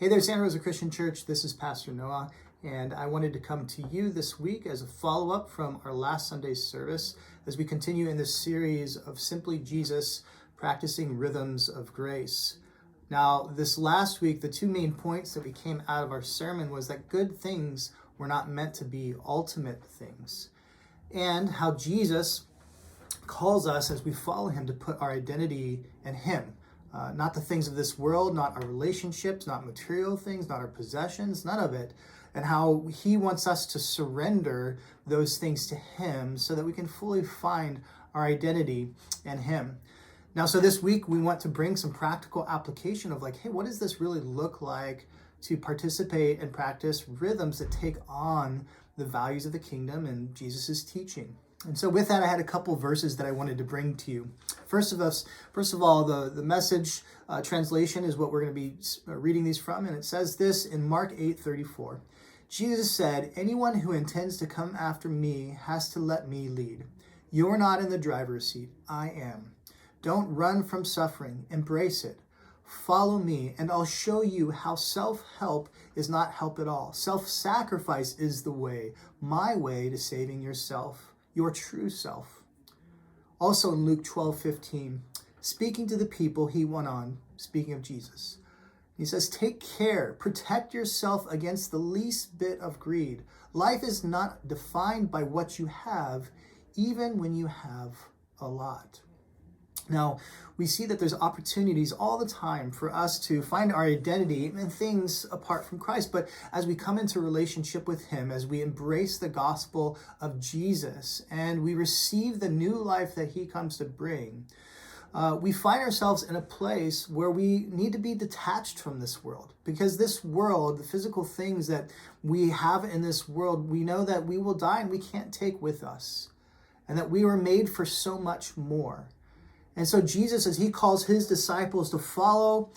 Hey there, Santa Rosa Christian Church. This is Pastor Noah, and I wanted to come to you this week as a follow-up from our last Sunday's service as we continue in this series of Simply Jesus, Practicing Rhythms of Grace. Now, this last week, the two main points that we came out of our sermon was that good things were not meant to be ultimate things, and how Jesus calls us as we follow him to put our identity in him. Not the things of this world, not our relationships, not material things, not our possessions, none of it. And how he wants us to surrender those things to him so that we can fully find our identity in him. Now, so this week we want to bring some practical application of hey, what does this really look like to participate and practice rhythms that take on the values of the kingdom and Jesus' teaching? And so with that, I had a couple verses that I wanted to bring to you. First of all, the Message translation is what we're going to be reading these from. And it says this in Mark 8:34. Jesus said, "Anyone who intends to come after me has to let me lead. You're not in the driver's seat. I am. Don't run from suffering. Embrace it. Follow me, and I'll show you how self-help is not help at all. Self-sacrifice is the way, my way to saving yourself. Your true self." Also in Luke 12:15, speaking to the people, he went on, speaking of Jesus. He says, "Take care, protect yourself against the least bit of greed. Life is not defined by what you have, even when you have a lot." Now, we see that there's opportunities all the time for us to find our identity in things apart from Christ. But as we come into relationship with him, as we embrace the gospel of Jesus, and we receive the new life that he comes to bring, we find ourselves in a place where we need to be detached from this world. Because this world, the physical things that we have in this world, we know that we will die and we can't take with us. And that we were made for so much more. And so Jesus, as he calls his disciples to follow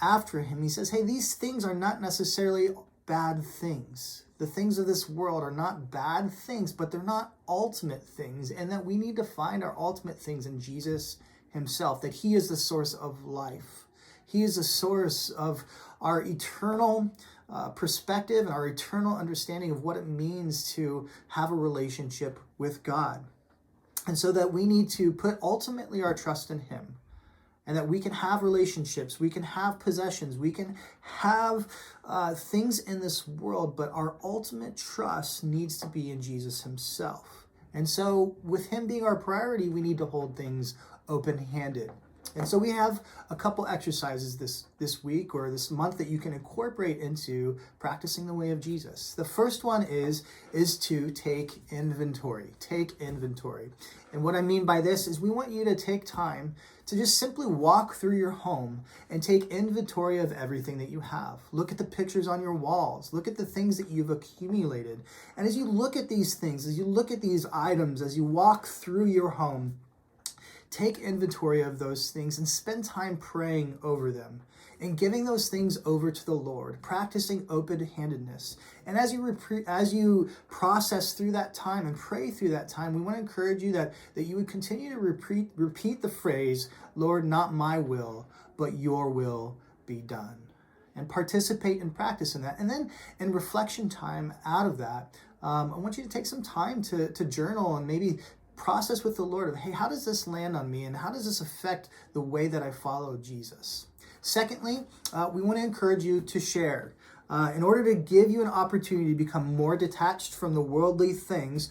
after him, he says, hey, these things are not necessarily bad things. The things of this world are not bad things, but they're not ultimate things. And that we need to find our ultimate things in Jesus himself, that he is the source of life. He is the source of our eternal perspective and our eternal understanding of what it means to have a relationship with God. And so that we need to put ultimately our trust in him, and that we can have relationships, we can have possessions, we can have things in this world, but our ultimate trust needs to be in Jesus himself. And so with him being our priority, we need to hold things open-handed. And so we have a couple exercises this week or this month that you can incorporate into practicing the way of Jesus. The first one is to take inventory. Take inventory. And what I mean by this is we want you to take time to just simply walk through your home and take inventory of everything that you have. Look at the pictures on your walls. Look at the things that you've accumulated. And as you look at these things, as you look at these items, as you walk through your home, take inventory of those things and spend time praying over them and giving those things over to the Lord, practicing open-handedness. And as you process through that time and pray through that time, we want to encourage you that you would continue to repeat the phrase, "Lord, not my will, but your will be done." And participate and practice in that. And then in reflection time out of that, I want you to take some time to journal and maybe process with the Lord of, hey, how does this land on me and how does this affect the way that I follow Jesus? Secondly, we want to encourage you to share. In order to give you an opportunity to become more detached from the worldly things,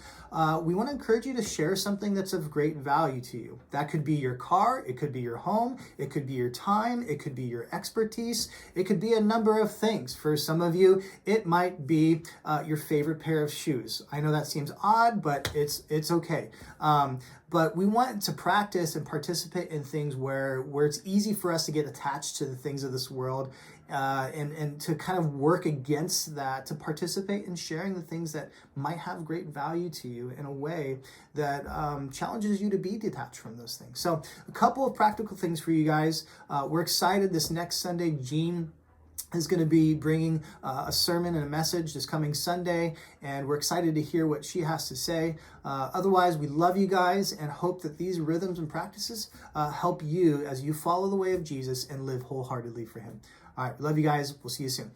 we want to encourage you to share something that's of great value to you. That could be your car, it could be your home, it could be your time, it could be your expertise, it could be a number of things. For some of you, it might be your favorite pair of shoes. I know that seems odd, but it's okay. But we want to practice and participate in things where it's easy for us to get attached to the things of this world, and to kind of work against that, to participate in sharing the things that might have great value to you in a way that challenges you to be detached from those things. So a couple of practical things for you guys. We're excited this next Sunday. Jean is going to be bringing a sermon and a message this coming Sunday, and we're excited to hear what she has to say. Otherwise, we love you guys and hope that these rhythms and practices help you as you follow the way of Jesus and live wholeheartedly for him. All right, love you guys. We'll see you soon.